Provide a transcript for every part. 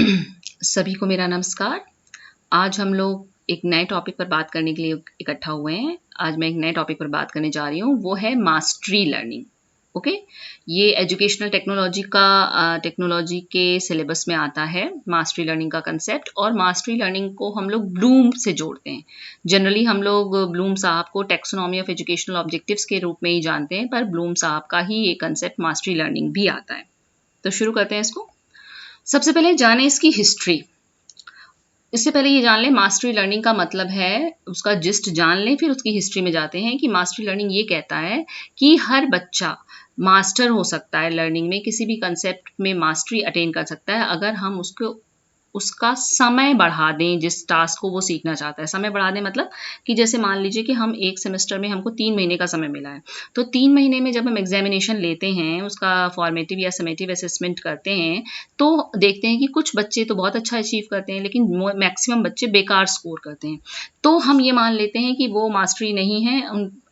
सभी को मेरा नमस्कार। आज हम लोग एक नए टॉपिक पर बात करने के लिए इकट्ठा हुए हैं। आज मैं एक नए टॉपिक पर बात करने जा रही हूँ, वो है मास्टरी लर्निंग। ओके, ये एजुकेशनल टेक्नोलॉजी के सिलेबस में आता है मास्टरी लर्निंग का कंसेप्ट। और मास्टरी लर्निंग को हम लोग ब्लूम से जोड़ते हैं। जनरली हम लोग ब्लूम साहब को टेक्सोनॉमी ऑफ एजुकेशनल ऑब्जेक्टिव्स के रूप में ही जानते हैं, पर ब्लूम साहब का ही ये कंसेप्ट मास्टरी लर्निंग भी आता है। तो शुरू करते हैं इसको। सबसे पहले जाने इसकी हिस्ट्री। इससे पहले ये जान लें मास्टरी लर्निंग का मतलब है, उसका जिस्ट जान लें, फिर उसकी हिस्ट्री में जाते हैं कि मास्टरी लर्निंग ये कहता है कि हर बच्चा मास्टर हो सकता है लर्निंग में, किसी भी कंसेप्ट में मास्टरी अटेन कर सकता है अगर हम उसका समय बढ़ा दें। जिस टास्क को वो सीखना चाहता है, समय बढ़ा दें मतलब कि जैसे मान लीजिए कि हम एक सेमेस्टर में हमको 3 महीने का समय मिला है, तो 3 महीने में जब हम एग्जामिनेशन लेते हैं, उसका फॉर्मेटिव या समेटिव असेसमेंट करते हैं, तो देखते हैं कि कुछ बच्चे तो बहुत अच्छा अचीव करते हैं, लेकिन मैक्सिमम बच्चे बेकार स्कोर करते हैं। तो हम ये मान लेते हैं कि वो मास्टरी नहीं है,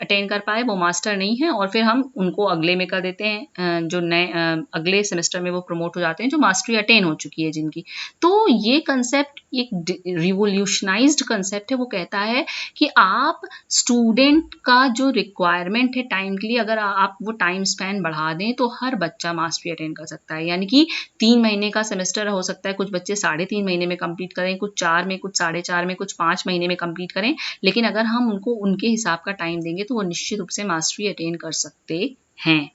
अटेन कर पाए, वो मास्टर नहीं है, और फिर हम उनको अगले में कर देते हैं, जो नए अगले सेमेस्टर में वो प्रमोट हो जाते हैं, जो मास्टरी अटेन हो चुकी है जिनकी। तो ये कंसेप्ट एक रिवोल्यूशनाइज्ड कंसेप्ट है। वो कहता है कि आप स्टूडेंट का जो रिक्वायरमेंट है टाइम के लिए, अगर आप वो टाइम स्पैन बढ़ा दें तो हर बच्चा मास्टरी अटेन कर सकता है। यानी कि 3 महीने का सेमेस्टर हो सकता है, कुछ बच्चे 3.5 महीने में कंप्लीट करें, कुछ 4 में, कुछ 4.5 में, कुछ 5 महीने में कंप्लीट करें, लेकिन अगर हम उनको उनके हिसाब का टाइम देंगे तो वो निश्चित रूप से मास्टरी अटेन कर सकते हैं।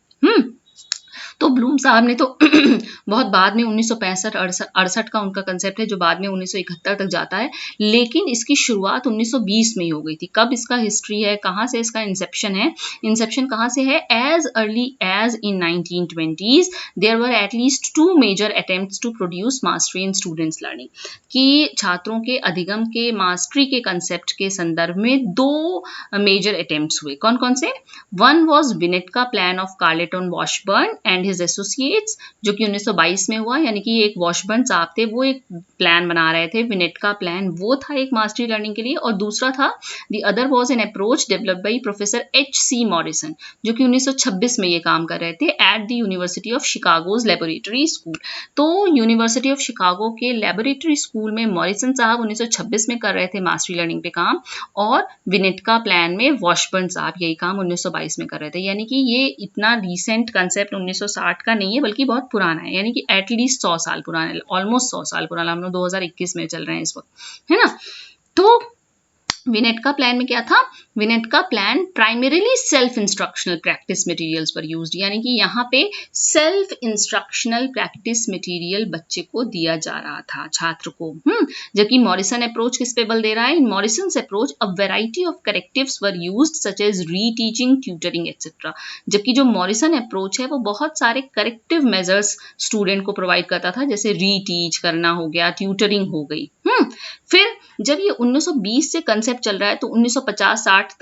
तो ब्लूम साहब ने तो बहुत बाद में 1965-68 का उनका कंसेप्ट है, जो बाद में 1971 तक जाता है, लेकिन इसकी शुरुआत 1920 में ही हो गई थी। कब इसका हिस्ट्री है, कहाँ से इसका इंसेप्शन है, इंसेप्शन कहाँ से है? As early as in 1920s there were at least 2 major attempts to produce mastery in students learning, कि छात्रों के अधिगम के मास्टरी के कंसेप्ट के संदर्भ में 2 मेजर अटेम्प्ट्स हुए। कौन कौन से? One was Winnetka plan of Carleton Washburn and his associates, जो कि 1922 में हुआ। यानी कि एक वॉशबर्न साहब थे, वो एक प्लान बना रहे थे, विनेटका प्लान, वो था एक मास्टरी लर्निंग के लिए। और दूसरा था the other was an approach developed by professor H.C. Morrison, जो कि 1926 में ये काम कर रहे थे at the university of Chicago's laboratory school. तो यूनिवर्सिटी ऑफ शिकागो के लेबोरेटरी स्कूल में मॉरिसन साहब 1926 में कर रहे थे मास्टरी लर्निंग पे काम, और विनेटका प्लान में वॉशबर्न साहब यही काम 1922 में कर रहे थे। यानी कि ये इतना रिसेंट कंसेप्ट 1960 का नहीं है, बल्कि बहुत पुराना है। यानी कि एटलीस्ट 100 साल पुराना है, ऑलमोस्ट 100 साल पुराना। हम लोग 2021 में चल रहे हैं इस वक्त, है ना। तो विनेटका प्लान में क्या था? Winnetka plan primarily self instructional practice materials पर यूज्ड, यानी कि यहाँ पे सेल्फ इंस्ट्रक्शनल प्रैक्टिस मटेरियल बच्चे को दिया जा रहा था, छात्र को। जबकि मॉरिसन अप्रोच किस पे बल दे रहा है? In Morrison's approach a variety of correctives were used such as reteaching, tutoring etcetera. जबकि जो मॉरिसन अप्रोच है वो बहुत सारे करेक्टिव मेजर्स स्टूडेंट को प्रोवाइड करता था, जैसे रीटीच करना हो गया, ट्यूटरिंग हो गई। फिर जब ये 1920 से कंसेप्ट चल रहा है, तो 1950-60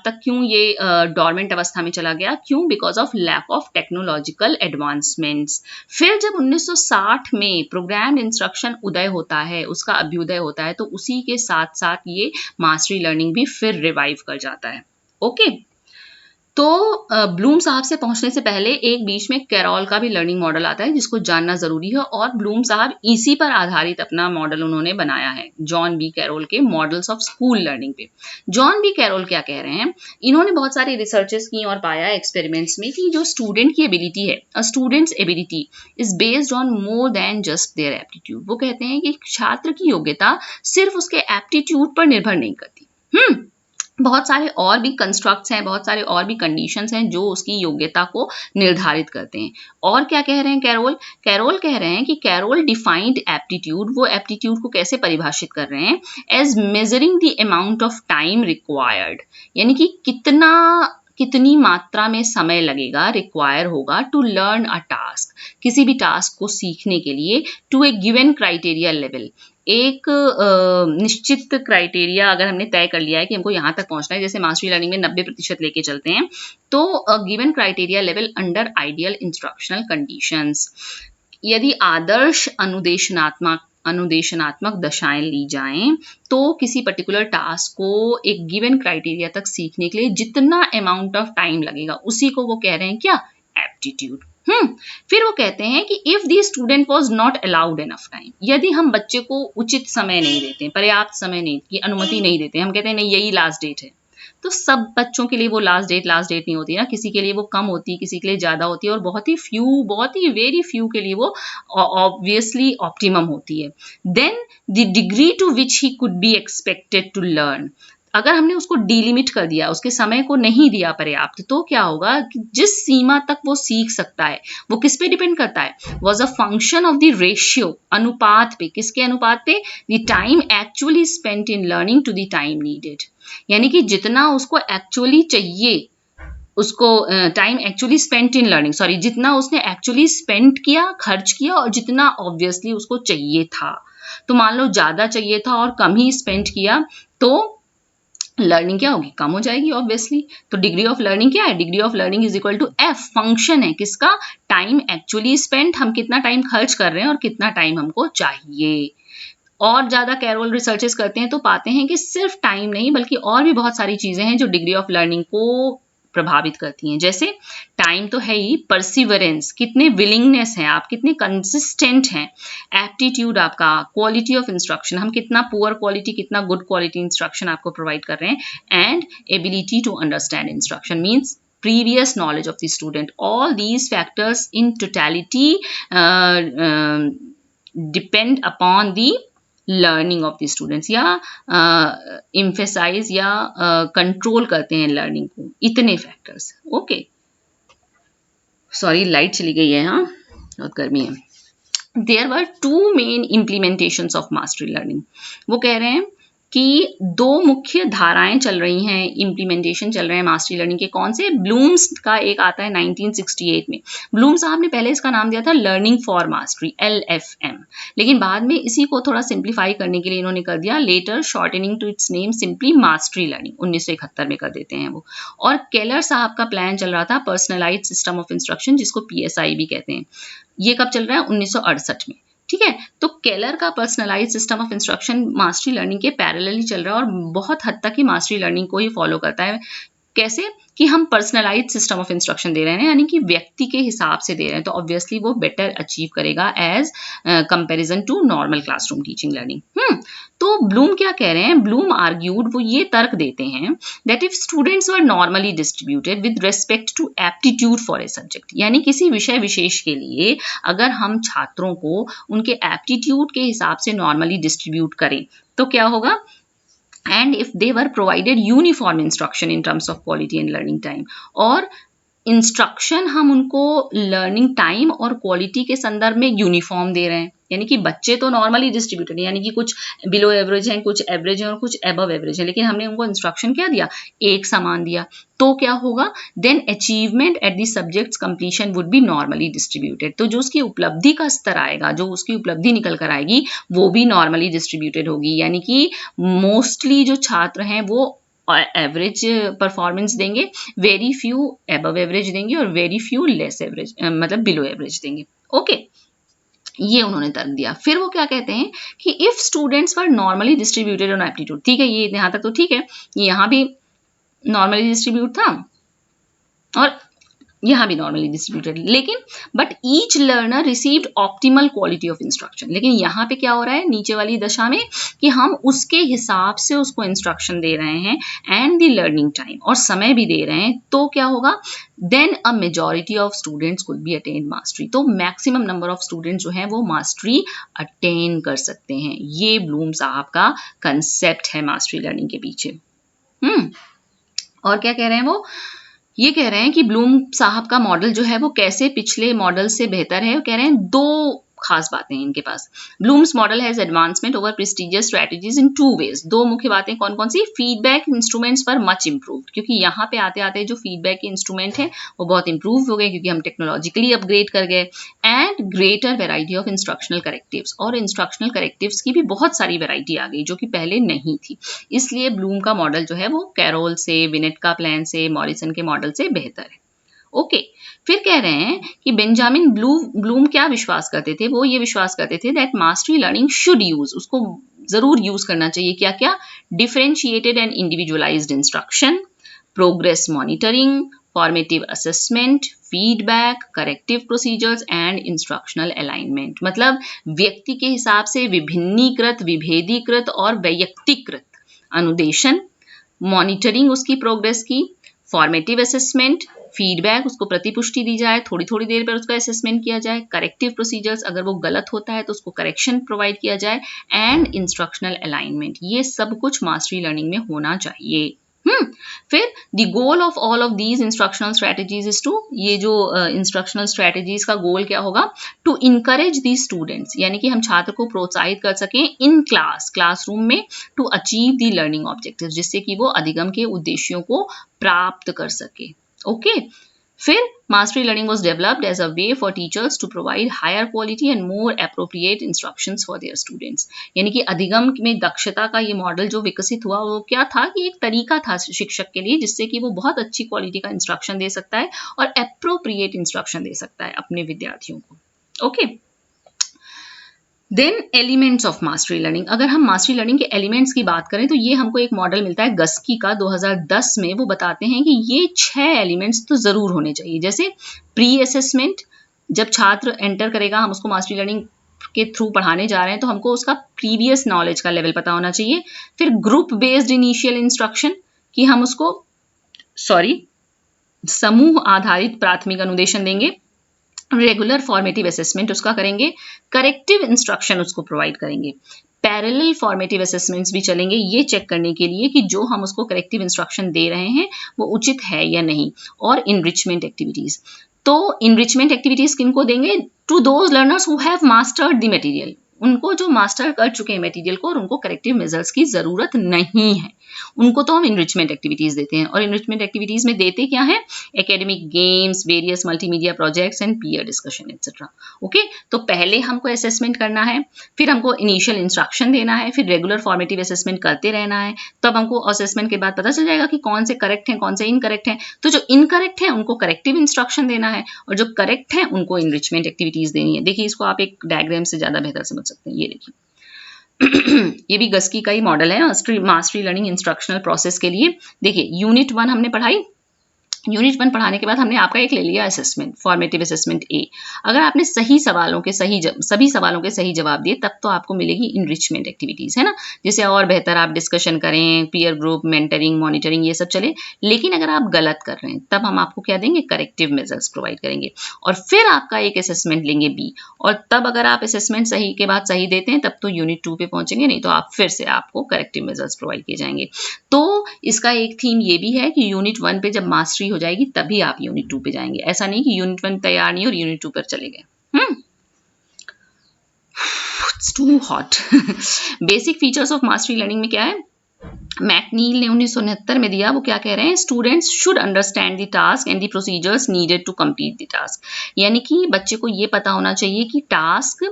तक क्यों ये डॉर्मेंट अवस्था में चला गया? क्यों? Because of lack of technological advancements. फिर जब 1960 में प्रोग्राम्ड इंस्ट्रक्शन उदय होता है, उसका अभ्युदय होता है, तो उसी के साथ साथ ये मास्टरी लर्निंग भी फिर रिवाइव कर जाता है। ओके, तो ब्लूम साहब से पहुंचने से पहले एक बीच में कैरोल का भी लर्निंग मॉडल आता है, जिसको जानना जरूरी है, और ब्लूम साहब इसी पर आधारित अपना मॉडल उन्होंने बनाया है, जॉन बी कैरोल के मॉडल्स ऑफ स्कूल लर्निंग पे। जॉन बी कैरोल क्या कह रहे हैं? इन्होंने बहुत सारी रिसर्चेस की और पाया एक्सपेरिमेंट्स में कि जो स्टूडेंट की एबिलिटी है, a students ability is based on more than just their aptitude. वो कहते हैं कि छात्र की योग्यता सिर्फ उसके एप्टीट्यूड पर निर्भर नहीं करती। बहुत सारे और भी कंस्ट्रक्ट्स हैं, बहुत सारे और भी कंडीशंस हैं जो उसकी योग्यता को निर्धारित करते हैं। और क्या कह रहे हैं कैरोल? कैरोल कह रहे हैं कि कैरोल डिफाइंड एप्टीट्यूड, वो एप्टीट्यूड को कैसे परिभाषित कर रहे हैं? As measuring the amount of time required, यानी कि कितनी मात्रा में समय लगेगा, रिक्वायर होगा, टू लर्न अ टास्क, किसी भी टास्क को सीखने के लिए, to a given criteria level, एक निश्चित क्राइटेरिया अगर हमने तय कर लिया है कि हमको यहाँ तक पहुंचना है, जैसे मास्टरी लर्निंग में 90% लेके चलते हैं, तो given criteria level under ideal instructional conditions. यदि आदर्श अनुदेशनात्मक दशाएं ली जाएं, तो किसी पर्टिकुलर टास्क को एक गिवन क्राइटेरिया तक सीखने के लिए जितना अमाउंट ऑफ टाइम लगेगा, उसी को वो कह रहे हैं क्या? एप्टीट्यूड। फिर वो कहते हैं कि if the student was not allowed enough time, यदि हम बच्चे को उचित समय नहीं देते, पर्याप्त समय नहीं की अनुमति नहीं देते, हम कहते हैं नहीं यही लास्ट डेट है, तो सब बच्चों के लिए वो लास्ट डेट नहीं होती ना, किसी के लिए वो कम होती है, किसी के लिए ज्यादा होती है, और बहुत ही वेरी फ्यू के लिए वो ऑब्वियसली ऑप्टिमम होती है। Then the degree to which he could be expected to learn, अगर हमने उसको डिलिमिट कर दिया, उसके समय को नहीं दिया पर्याप्त, तो क्या होगा कि जिस सीमा तक वो सीख सकता है वो किस पे डिपेंड करता है, was a function of the ratio, अनुपात पे, किसके अनुपात पे, the time actually spent in learning to the time needed, यानी कि जितना उसको एक्चुअली चाहिए, उसको time actually spent in learning, sorry, जितना उसने एक्चुअली स्पेंड किया, खर्च किया, और जितना ऑब्वियसली उसको चाहिए था। तो मान लो ज्यादा चाहिए था और कम ही स्पेंड किया, तो लर्निंग क्या होगी, कम हो जाएगी ऑब्वियसली। तो डिग्री ऑफ लर्निंग क्या है, degree of learning is equal to F, function है किसका, टाइम एक्चुअली स्पेंट, हम कितना टाइम खर्च कर रहे हैं और कितना टाइम हमको चाहिए। और ज्यादा कैरोल रिसर्चेस करते हैं तो पाते हैं कि सिर्फ टाइम नहीं बल्कि और भी बहुत सारी चीजें हैं जो डिग्री ऑफ लर्निंग को प्रभावित करती हैं। जैसे टाइम तो है ही, परसिवरेंस, कितने विलिंगनेस हैं आप, कितने कंसिस्टेंट हैं, एप्टीट्यूड आपका, क्वालिटी ऑफ इंस्ट्रक्शन, हम कितना पुअर क्वालिटी कितना गुड क्वालिटी इंस्ट्रक्शन आपको प्रोवाइड कर रहे हैं, and ability to understand instruction means previous knowledge of the student. All these factors in totality depend upon the learning of the students, या emphasise या control करते हैं learning को, इतने फैक्टर्स। ओके, सॉरी लाइट चली गई है, हाँ बहुत गर्मी है। There were two main implementations of mastery learning, वो कह रहे हैं कि दो मुख्य धाराएं चल रही हैं, इम्प्लीमेंटेशन चल रहे हैं मास्टरी लर्निंग के। कौन से, ब्लूम्स का एक आता है 1968 में, ब्लूम साहब ने पहले इसका नाम दिया था लर्निंग फॉर मास्टरी, LFM, लेकिन बाद में इसी को थोड़ा सिंप्लीफाई करने के लिए इन्होंने कर दिया later shortening to its name simply mastery learning, 1971 में कर देते हैं वो। और केलर साहब का प्लान चल रहा था पर्सनलाइज्ड सिस्टम ऑफ इंस्ट्रक्शन, जिसको PSI भी कहते हैं, ये कब चल रहा है, 1968 में। ठीक है, तो केलर का personalised system of instruction mastery learning के पैरेलली चल रहा है और बहुत हद तक ही मास्टरी लर्निंग को ही फॉलो करता है। कैसे कि हम पर्सनलाइज्ड सिस्टम ऑफ इंस्ट्रक्शन दे रहे हैं, यानी कि व्यक्ति के हिसाब से दे रहे हैं, तो ऑब्वियसली वो बेटर अचीव करेगा as comparison to normal classroom teaching learning. तो ब्लूम क्या कह रहे हैं, ब्लूम आर्ग्यूड, वो ये तर्क देते हैं that if students were normally distributed with respect to aptitude for a subject, यानी किसी विषय विशेष के लिए अगर हम छात्रों को उनके एप्टीट्यूड के हिसाब से नॉर्मली डिस्ट्रीब्यूट करें तो क्या होगा, and if they were provided uniform instruction in terms of quality and learning time, और इंस्ट्रक्शन हम उनको लर्निंग टाइम और क्वालिटी के संदर्भ में यूनिफॉर्म दे रहे हैं, यानी कि बच्चे तो नॉर्मली डिस्ट्रीब्यूटेड, यानी कि कुछ बिलो एवरेज हैं, कुछ एवरेज हैं और कुछ अबव एवरेज हैं, लेकिन हमने उनको इंस्ट्रक्शन क्या दिया, एक समान दिया, तो क्या होगा, then achievement at the subjects completion would be normally distributed, तो जो उसकी उपलब्धि का स्तर आएगा, जो उसकी उपलब्धि निकल कर आएगी वो भी नॉर्मली डिस्ट्रीब्यूटेड होगी, यानी कि मोस्टली जो छात्र हैं वो एवरेज परफॉर्मेंस देंगे, वेरी फ्यू अबव एवरेज देंगे और वेरी फ्यू लेस एवरेज मतलब बिलो एवरेज देंगे। ओके, ये उन्होंने तर्क दिया। फिर वो क्या कहते हैं कि if students were normally distributed on aptitude, ठीक है, ये यहाँ तक तो ठीक है, ये यहाँ भी नॉर्मली डिस्ट्रीब्यूट था और यहाँ भी नॉर्मली डिस्ट्रीब्यूटेड, लेकिन but each learner received optimal quality of instruction, लेकिन यहाँ पे क्या हो रहा है नीचे वाली दशा में कि हम उसके हिसाब से उसको इंस्ट्रक्शन दे रहे हैं एंड द लर्निंग टाइम, और समय भी दे रहे हैं, तो क्या होगा, then a majority of students could be attain mastery, तो मैक्सिमम नंबर ऑफ स्टूडेंट्स जो हैं वो मास्टरी अटेन कर सकते हैं। ये ब्लूम साहब का कंसेप्ट है मास्टरी लर्निंग के पीछे। और क्या कह रहे हैं वो, ये कह रहे हैं कि ब्लूम साहब का मॉडल जो है वो कैसे पिछले मॉडल से बेहतर है, कह रहे हैं दो खास बातें हैं इनके पास। Bloom's model has advancement over prestigious strategies in 2 ways, दो मुख्य बातें कौन कौन सी, फीडबैक इंस्ट्रूमेंट्स पर मच इंप्रूव्ड, क्योंकि यहाँ पे आते आते जो फीडबैक के इंस्ट्रूमेंट है वो बहुत इंप्रूव हो गए क्योंकि हम टेक्नोलॉजिकली अपग्रेड कर गए, and greater variety of instructional correctives, और इंस्ट्रक्शनल करेक्टिव्स की भी बहुत सारी वेराइटी आ गई जो कि पहले नहीं थी, इसलिए ब्लूम का मॉडल जो है वो कैरोल से, बिनेट का प्लान से, मॉरिसन के मॉडल से बेहतर है। ओके, फिर कह रहे हैं कि बेंजामिन ब्लूम क्या विश्वास करते थे, वो ये विश्वास करते थे that mastery learning should use, उसको जरूर यूज करना चाहिए, क्या क्या, differentiated and individualised instruction, progress monitoring formative assessment, feedback, corrective procedures and instructional alignment. मतलब व्यक्ति के हिसाब से विभिन्नीकृत, विभेदीकृत और वैयक्तिकृत अनुदेशन, मॉनिटरिंग उसकी प्रोग्रेस की, फॉर्मेटिव असेसमेंट, फीडबैक, उसको प्रतिपुष्टि दी जाए, थोड़ी थोड़ी देर पर उसका असेसमेंट किया जाए, करेक्टिव प्रोसीजर्स, अगर वो गलत होता है तो उसको करेक्शन प्रोवाइड किया जाए, एंड इंस्ट्रक्शनल अलाइनमेंट। ये सब कुछ मास्टरी लर्निंग में होना चाहिए। फिर the goal of all of these instructional strategies is to, ये जो इंस्ट्रक्शनल स्ट्रेटेजीज का गोल क्या होगा, टू इनकरेज दी स्टूडेंट्स, यानी कि हम छात्र को प्रोत्साहित कर सकें इन क्लासरूम में, to achieve the learning objectives, जिससे कि वो अधिगम के उद्देश्यों को प्राप्त कर सके। ओके फिर mastery learning was developed as a way for teachers to provide higher quality and more appropriate instructions for their students. यानी कि अधिगम में दक्षता का ये मॉडल जो विकसित हुआ वो क्या था कि एक तरीका था शिक्षक के लिए, जिससे कि वो बहुत अच्छी क्वालिटी का इंस्ट्रक्शन दे सकता है और एप्रोप्रिएट इंस्ट्रक्शन दे सकता है अपने विद्यार्थियों को। Okay then elements of mastery learning. अगर हम मास्टरी लर्निंग के एलिमेंट्स की बात करें तो ये हमको एक मॉडल मिलता है गस्की का 2010 में। वो बताते हैं कि ये 6 एलिमेंट्स तो जरूर होने चाहिए। जैसे प्री असेसमेंट, जब छात्र एंटर करेगा, हम उसको मास्टरी लर्निंग के थ्रू पढ़ाने जा रहे हैं तो हमको उसका प्रीवियस नॉलेज का लेवल पता होना चाहिए। फिर ग्रुप बेस्ड इनिशियल इंस्ट्रक्शन, कि हम उसको समूह आधारित प्राथमिक अनुदेशन देंगे। रेगुलर फॉर्मेटिव असेसमेंट उसका करेंगे, करेक्टिव इंस्ट्रक्शन उसको प्रोवाइड करेंगे, पैरेलल फॉर्मेटिव असेसमेंट्स भी चलेंगे ये चेक करने के लिए कि जो हम उसको करेक्टिव इंस्ट्रक्शन दे रहे हैं वो उचित है या नहीं, और इनरिचमेंट एक्टिविटीज। तो इनरिचमेंट एक्टिविटीज किनको देंगे, to those learners who have mastered the material, उनको जो मास्टर कर चुके हैं मटेरियल को और उनको करेक्टिव मेजर्स की जरूरत नहीं है, उनको तो हम इनरिचमेंट एक्टिविटीज देते हैं। और इनरिचमेंट एक्टिविटीज में देते क्या है, academic games, various multimedia projects and peer discussion etcetera. Okay तो पहले हमको असेसमेंट करना है, फिर हमको इनिशियल इंस्ट्रक्शन देना है, फिर रेगुलर फॉर्मेटिव असेसमेंट करते रहना है। तब हमको असेसमेंट के बाद पता चल जाएगा कि कौन से करेक्ट हैं, कौन से इनकरेक्ट हैं। तो जो इनकरेक्ट है उनको करेक्टिव इंस्ट्रक्शन देना है और जो करेक्ट है उनको इनरिचमेंट एक्टिविटीज देनी है। देखिए इसको आप एक डायग्राम से ज्यादा बेहतर समझ सकते हैं। ये देखिए ये भी गस्की का ही मॉडल है मास्टरी लर्निंग इंस्ट्रक्शनल प्रोसेस के लिए। देखिए यूनिट 1 हमने पढ़ाई, यूनिट 1 पढ़ाने के बाद हमने आपका एक ले लिया असेसमेंट, फॉर्मेटिव असेसमेंट ए। अगर आपने सभी सवालों के सही जवाब दिए तब तो आपको मिलेगी इनरिचमेंट एक्टिविटीज, है ना, जिससे और बेहतर आप डिस्कशन करें, पीयर ग्रुप, मेंटरिंग, मॉनिटरिंग ये सब चले। लेकिन अगर आप गलत कर रहे हैं तब हम आपको क्या देंगे, करेक्टिव मेजर्स प्रोवाइड करेंगे और फिर आपका एक असेसमेंट लेंगे बी। और तब अगर आप असेसमेंट सही के बाद सही देते हैं तब तो यूनिट 2 पे पहुंचेंगे, नहीं तो आप फिर से आपको करेक्टिव मेजर्स प्रोवाइड किए जाएंगे। तो इसका एक थीम ये भी है कि यूनिट 1 पे जब मास्टरी हो जाएगी तभी आप यूनिट 2 पे जाएंगे। ऐसा नहीं कि यूनिट 1 तैयार नहीं और यूनिट 2 पर चले गए। It's too hot. Basic features of mastery learning में क्या है, मैकनील ने 1969 में दिया। वो क्या कह रहे हैं, students should understand the task and the procedures needed to complete the task. यानी कि बच्चे को ये पता होना चाहिए कि टास्क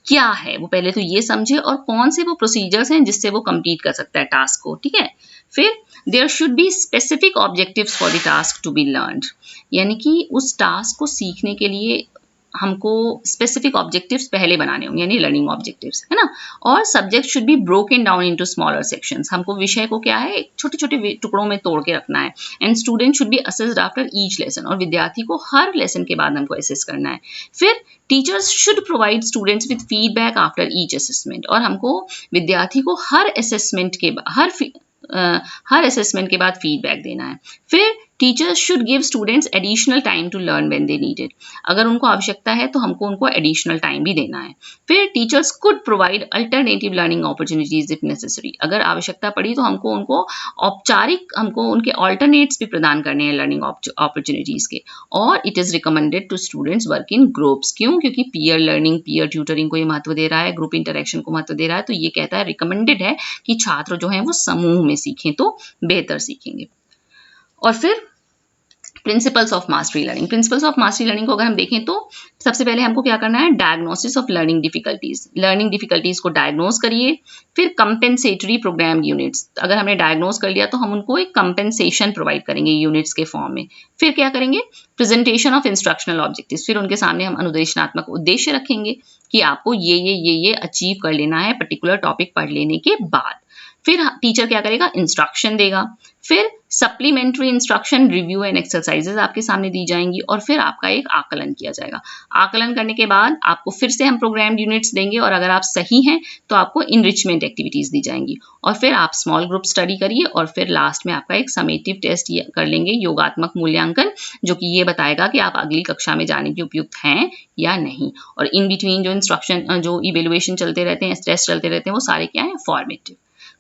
क्या है, वो पहले तो ये समझे और कौन से वो प्रोसीजर्स हैं जिससे वो कंप्लीट कर सकता है टास्क को। ठीक है, फिर there should be specific objectives for the task to be learned, यानी कि उस टास्क को सीखने के लिए हमको स्पेसिफिक ऑब्जेक्टिव्स पहले बनाने होंगे, यानी लर्निंग ऑब्जेक्टिव्स, है ना। और subject should be broken down into smaller sections, हमको विषय को क्या है छोटे छोटे टुकड़ों में तोड़ के रखना है। And student should be assessed after each lesson, और विद्यार्थी को हर लेसन के बाद हमको असेस करना है। फिर teachers should provide students with feedback after each assessment, और हमको विद्यार्थी को हर असेसमेंट के बाद फीडबैक देना है। फिर teachers should give students additional time to learn when they need it, अगर उनको आवश्यकता है तो हमको उनको एडिशनल टाइम भी देना है। फिर teachers could provide alternative learning opportunities if necessary, अगर आवश्यकता पड़ी तो हमको उनके ऑल्टरनेट्स भी प्रदान करने हैं लर्निंग अपॉर्चुनिटीज के। और it is recommended to students work in groups, क्यों, क्योंकि पीयर लर्निंग, पीयर ट्यूटरिंग को ये महत्व दे रहा है, ग्रुप इंटरेक्शन को महत्व दे रहा है। तो ये कहता है, रिकमेंडेड है कि छात्र जो है वो समूह में सीखें तो बेहतर सीखेंगे। और फिर principles of mastery learning, principles of mastery learning को अगर हम देखें तो सबसे पहले हमको क्या करना है, डायग्नोसिस ऑफ लर्निंग डिफिकल्टीज को डायग्नोस करिए। फिर कंपेंसेटरी प्रोग्राम यूनिट्स, अगर हमने डायग्नोस कर लिया तो हम उनको एक कंपेंसेशन प्रोवाइड करेंगे यूनिट्स के फॉर्म में। फिर क्या करेंगे, प्रेजेंटेशन ऑफ इंस्ट्रक्शनल ऑब्जेक्टिव्स, फिर उनके सामने हम अनुदेशनात्मक उद्देश्य रखेंगे कि आपको ये अचीव कर लेना है पर्टिकुलर टॉपिक पढ़ लेने के बाद। फिर टीचर क्या करेगा, इंस्ट्रक्शन देगा। फिर supplementary instruction, review and exercises आपके सामने दी जाएंगी और फिर आपका एक आकलन किया जाएगा। आकलन करने के बाद आपको फिर से हम प्रोग्राम्ड यूनिट्स देंगे और अगर आप सही हैं तो आपको इनरिचमेंट एक्टिविटीज दी जाएंगी और फिर आप स्मॉल ग्रुप स्टडी करिए और फिर लास्ट में आपका एक समेटिव टेस्ट कर लेंगे, योगात्मक मूल्यांकन, जो कि ये बताएगा कि आप अगली कक्षा में जाने के उपयुक्त हैं या नहीं। और इन बिटवीन जो इंस्ट्रक्शन, जो इवेल्युएशन चलते रहते हैं, टेस्ट चलते रहते हैं, वो सारे क्या है, फॉर्मेटिव।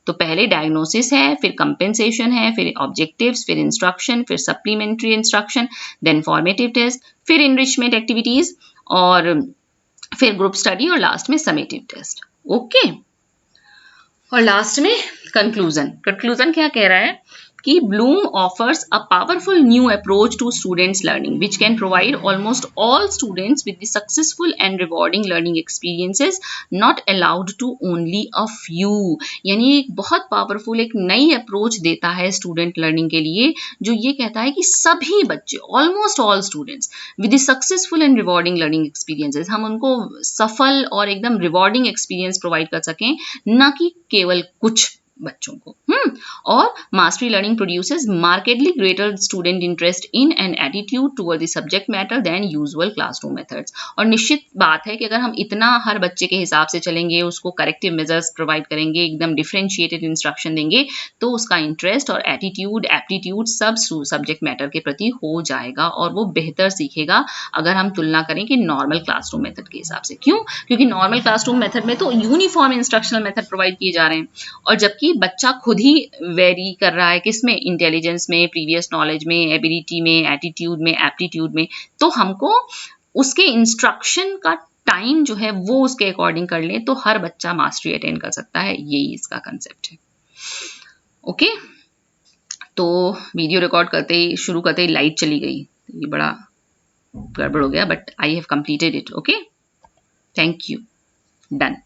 तो पहले डायग्नोसिस है, फिर कंपेंसेशन है, फिर ऑब्जेक्टिव्स, फिर इंस्ट्रक्शन, फिर supplementary instruction, then formative test, फिर इनरिचमेंट एक्टिविटीज और फिर ग्रुप स्टडी और लास्ट में समेटिव टेस्ट। ओके, और लास्ट में कंक्लूजन क्या कह रहा है कि Bloom offers a powerful new approach to students learning which can provide almost all students with the successful and rewarding learning experiences not allowed to only a few। यानी एक बहुत पावरफुल एक नई अप्रोच देता है स्टूडेंट लर्निंग के लिए, जो ये कहता है कि सभी बच्चे, almost all students with the successful and rewarding learning experiences, हम उनको सफल और एकदम रिवॉर्डिंग एक्सपीरियंस प्रोवाइड कर सकें, न कि केवल कुछ बच्चों को। और mastery learning produces markedly greater student interest in and attitude toward the subject matter than usual classroom methods. और निश्चित बात है कि अगर हम इतना हर बच्चे के हिसाब से चलेंगे, उसको करेक्टिव मेजर्स प्रोवाइड करेंगे, एकदम डिफरेंशिएटेड इंस्ट्रक्शन देंगे, तो उसका इंटरेस्ट और एटीट्यूड, एप्टीट्यूड सब सब्जेक्ट मैटर के प्रति हो जाएगा और वो बेहतर सीखेगा अगर हम तुलना करें कि नॉर्मल क्लासरूम मेथड के हिसाब से। क्यों? क्योंकि नॉर्मल क्लासरूम मेथड में तो यूनिफॉर्म इंस्ट्रक्शनल मेथड प्रोवाइड किए जा रहे हैं और जबकि बच्चा खुद ही वेरी कर रहा है, किसमें, इंटेलिजेंस में, प्रीवियस नॉलेज में, एबिलिटी में, एटीट्यूड में, एप्टीट्यूड में, तो हमको उसके इंस्ट्रक्शन का टाइम जो है वो उसके अकॉर्डिंग कर लें तो हर बच्चा मास्टरी अटेन कर सकता है। यही इसका कंसेप्ट है। ओके, तो वीडियो रिकॉर्ड करते ही, शुरू करते ही लाइट चली गई, ये बड़ा गड़बड़ हो गया, but I have completed it. Okay, thank you, done.